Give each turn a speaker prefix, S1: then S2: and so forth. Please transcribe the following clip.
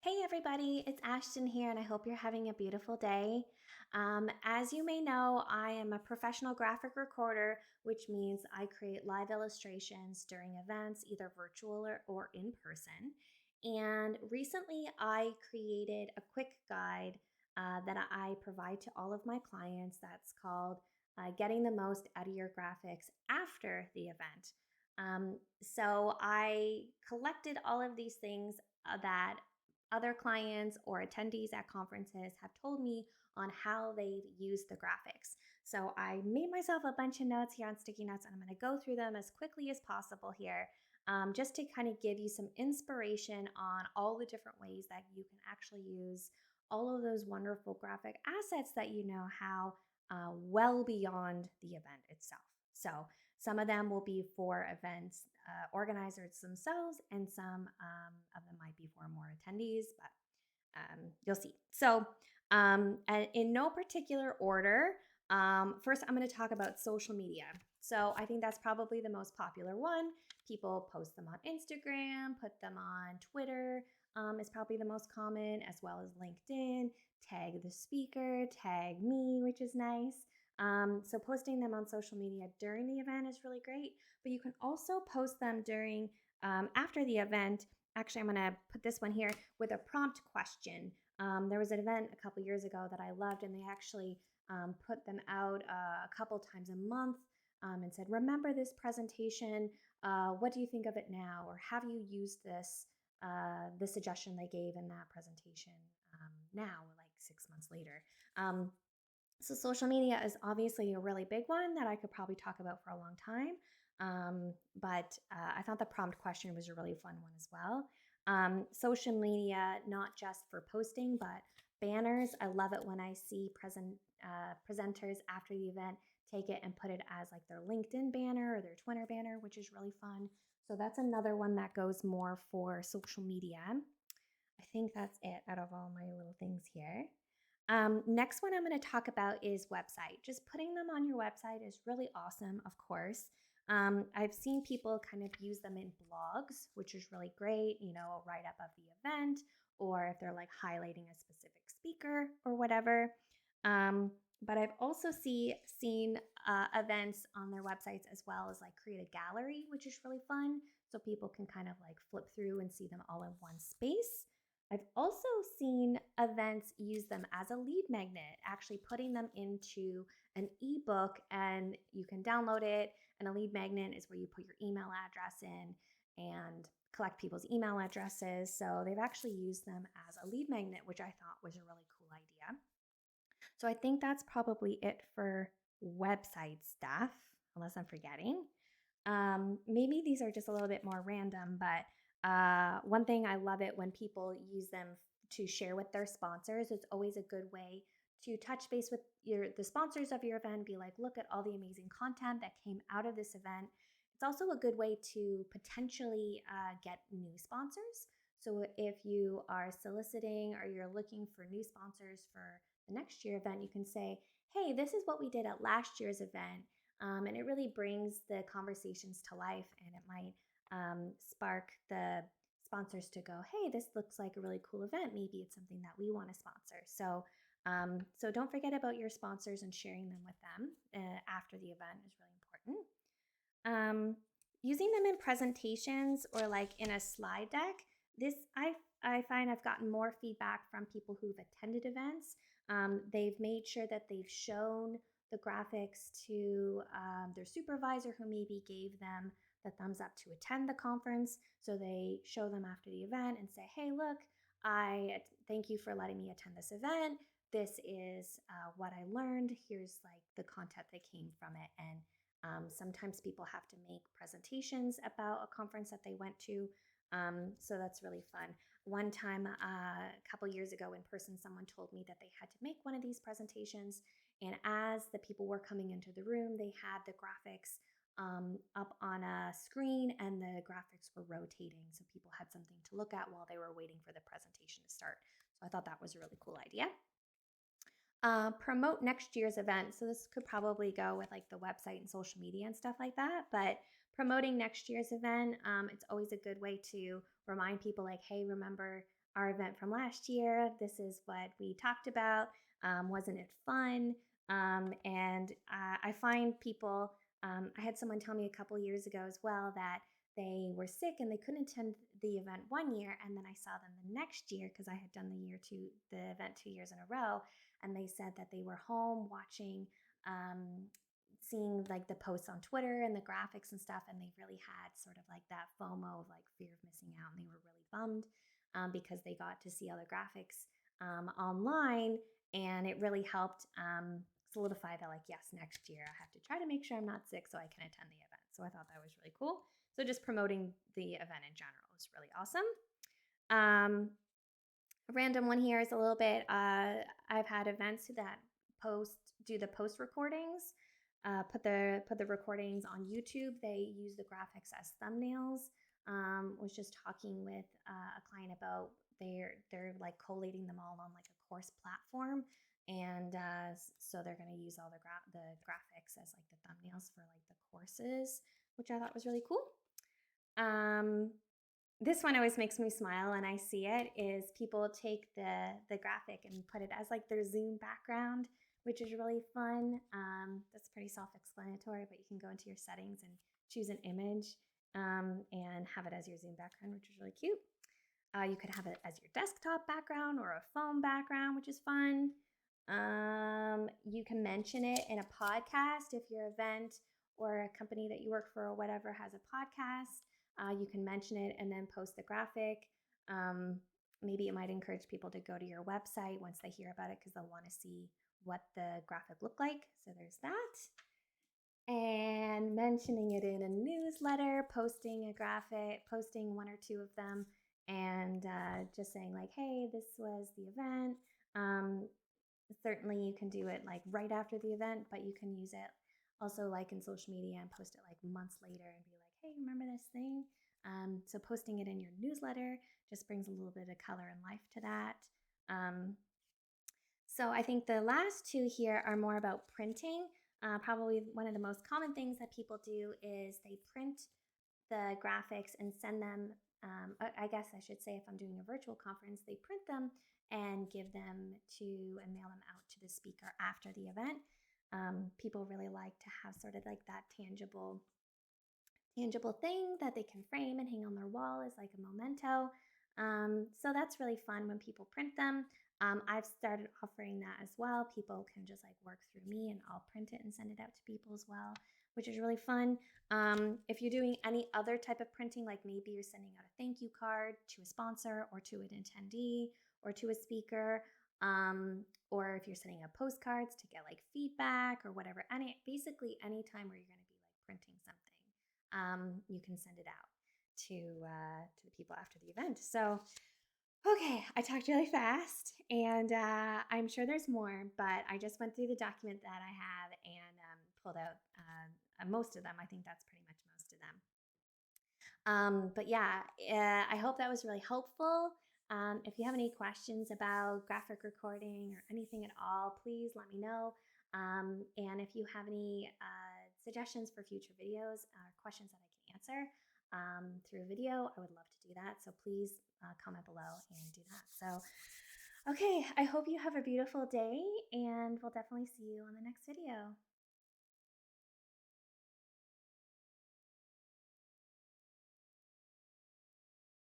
S1: Hey everybody, it's Ashton here, and I hope you're having a beautiful day. As you may know, I am a professional graphic recorder, which means I create live illustrations during events, either virtual or in person. And recently, I created a quick guide that I provide to all of my clients that's called Getting the Most Out of Your Graphics After the Event. So I collected all of these things that other clients or attendees at conferences have told me on how they've used the graphics. So I made myself a bunch of notes here on sticky notes, and I'm going to go through them as quickly as possible here, just to kind of give you some inspiration on all the different ways that you can actually use all of those wonderful graphic assets that you know how well beyond the event itself. So some of them will be for events organizers themselves, and some of them might be for more attendees, but you'll see. So, in no particular order, first I'm going to talk about social media. So, I think that's probably the most popular one. People post them on Instagram, put them on Twitter, is probably the most common, as well as LinkedIn. Tag the speaker, tag me, which is nice. So posting them on social media during the event is really great, but you can also post them during after the event. Actually, I'm going to put this one here with a prompt question. There was an event a couple years ago that I loved, and they actually put them out a couple times a month and said, remember this presentation. What do you think of it now? Or have you used this, the suggestion they gave in that presentation now, like 6 months later? So social media is obviously a really big one that I could probably talk about for a long time. But I thought the prompt question was a really fun one as well. Social media, not just for posting, but banners. I love it when I see presenters after the event take it and put it as like their LinkedIn banner or their Twitter banner, which is really fun. So that's another one that goes more for social media. I think that's it out of all my little things here. Next one I'm going to talk about is website. Just putting them on your website is really awesome, of course. I've seen people kind of use them in blogs, which is really great, you know, a write up of the event, or if they're like highlighting a specific speaker or whatever. But I've also seen events on their websites as well as like create a gallery, which is really fun. So people can kind of like flip through and see them all in one space. I've also seen events use them as a lead magnet, actually putting them into an ebook and you can download it. And a lead magnet is where you put your email address in and collect people's email addresses. So they've actually used them as a lead magnet, which I thought was a really cool idea. So I think that's probably it for website stuff, unless I'm forgetting. Maybe these are just a little bit more random, but one thing I love it when people use them to share with their sponsors. It's always a good way to touch base with the sponsors of your event, be like, look at all the amazing content that came out of this event. It's also a good way to potentially get new sponsors. So if you are soliciting or you're looking for new sponsors for the next year event, you can say, hey, this is what we did at last year's event. And it really brings the conversations to life, and it might spark the sponsors to go, hey, this looks like a really cool event. Maybe it's something that we want to sponsor. So don't forget about your sponsors and sharing them with them after the event is really important. Using them in presentations or like in a slide deck, this I find I've gotten more feedback from people who've attended events. They've made sure that they've shown the graphics to their supervisor who maybe gave them the thumbs up to attend the conference. So they show them after the event and say, hey, look, I thank you for letting me attend this event. This is what I learned. Here's like the content that came from it. And sometimes people have to make presentations about a conference that they went to. So that's really fun. One time, a couple years ago in person, someone told me that they had to make one of these presentations. And as the people were coming into the room, they had the graphics up on a screen and the graphics were rotating. So people had something to look at while they were waiting for the presentation to start. So I thought that was a really cool idea. Promote next year's event. So this could probably go with like the website and social media and stuff like that. But promoting next year's event, it's always a good way to remind people like, hey, remember our event from last year? This is what we talked about. Wasn't it fun? And I find people, I had someone tell me a couple years ago as well that they were sick and they couldn't attend the event one year. And then I saw them the next year because I had done the event 2 years in a row. And they said that they were home watching, seeing like the posts on Twitter and the graphics and stuff. And they really had sort of like that FOMO of like fear of missing out. And they were really bummed because they got to see all the graphics online, and it really helped solidify that, like, yes, next year I have to try to make sure I'm not sick so I can attend the event. So I thought that was really cool. So just promoting the event in general is really awesome. A random one here is a little bit, I've had events that do the post recordings, put the recordings on YouTube. They use the graphics as thumbnails. Was just talking with a client about they're like collating them all on like a course platform, and so they're going to use all the graphics as like the thumbnails for like the courses, which I thought was really cool. This one always makes me smile and I see it, is people take the graphic and put it as like their Zoom background, which is really fun. That's pretty self-explanatory, but you can go into your settings and choose an image and have it as your Zoom background, which is really cute. You could have it as your desktop background or a phone background, which is fun. You can mention it in a podcast if your event or a company that you work for or whatever has a podcast. You can mention it and then post the graphic. Maybe it might encourage people to go to your website once they hear about it because they'll want to see what the graphic looked like. So there's that. And mentioning it in a newsletter, posting a graphic, posting one or two of them, and just saying like, hey, this was the event. Certainly you can do it like right after the event, but you can use it also like in social media and post it like months later and be like, hey, remember this thing? So posting it in your newsletter just brings a little bit of color and life to that. So I think the last two here are more about printing. Probably one of the most common things that people do is they print the graphics and send them. I guess I should say, if I'm doing a virtual conference, they print them and give them and mail them out to the speaker after the event. People really like to have sort of like that tangible thing that they can frame and hang on their wall as like a memento. So that's really fun when people print them. I've started offering that as well. People can just like work through me and I'll print it and send it out to people as well, which is really fun. If you're doing any other type of printing, like maybe you're sending out a thank you card to a sponsor or to an attendee or to a speaker, or if you're sending out postcards to get like feedback or whatever, basically any time where you're going to be like printing something, you can send it out to the people after the event. So okay, I talked really fast, and I'm sure there's more, but I just went through the document that I have and pulled out most of them. I think that's pretty much most of them. But yeah, I hope that was really helpful. If you have any questions about graphic recording or anything at all, please let me know. And if you have any suggestions for future videos or questions that I can answer through a video, I would love to do that. So please comment below and do that. So, okay, I hope you have a beautiful day, and we'll definitely see you on the next video.